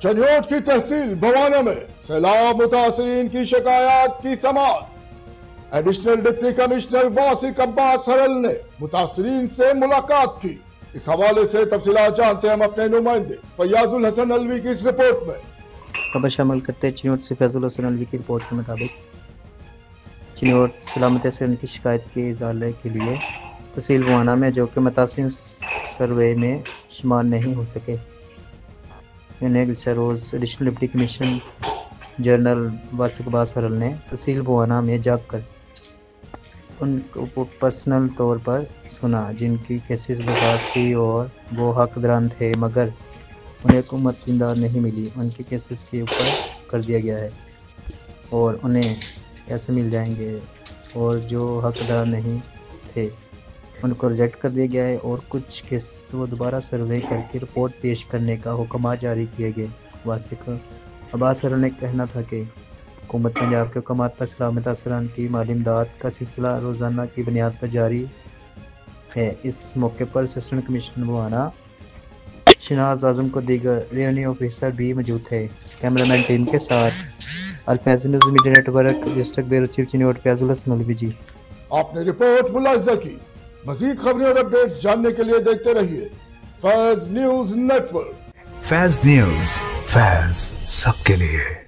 चनियोट की तहसील भवाना में सैलाब मुतासरीन की शिकायत की समाअत। एडिशनल डिप्टी कमिश्नर वासिक अब्बास हरल ने मुतासरीन से मुलाकात की। इस हवाले से तफसीलात जानते हैं हम अपने नुमाइंदे फयाजुल हसन अलवी की इस रिपोर्ट में। खबर शामिल करते हैं चनियोट से फैजुल हसन अलवी की रिपोर्ट के मुताबिक चनियोट सलामत असरन की शिकायत के इजाले के लिए तहसील भवाना में जो कि मुतासिर सर्वे में शुमार नहीं हो सके, इन्हें गुज़श्ता रोज़ additional deputy commissioner general वासिक Abbas हरल ने तहसील भवाना में जाकर उनको पर्सनल तौर पर सुना, जिनकी केसेस दरखास्त थी और वो हकदारान थे, मगर उन्हें हुकूमत इमदाद नहीं मिली। उनके केसेस के ऊपर कर दिया गया है और उन्हें कैसे मिल जाएंगे, और जो हकदार नहीं थे उनको रिजेक्ट कर दिया गया है और कुछ केस तो दोबारा सर्वे करके रिपोर्ट पेश करने का हुक्म जारी किए गए। वासिक अब्बास हरल ने कहना था कि हुकूमत पंजाब के हुक्म पर सलामत असरान की माली इमदाद का सिलसिला रोज़ाना की बुनियाद पर जारी है। इस मौके पर असिस्टेंट कमिश्नर भवाना शहनाज आजम को दीगर रेवेन्यू ऑफिसर भी मौजूद थे। कैमरामैन टीम के साथ Alfaz news media network, district bureau chief Chiniot Faizul Hasan Alvi ji. आपने रिपोर्ट मुलाहिजा की। मजीद खबरें और अपडेट्स जानने के लिए देखते रहिए Faiz news network. Faiz news, Faiz सबके लिए।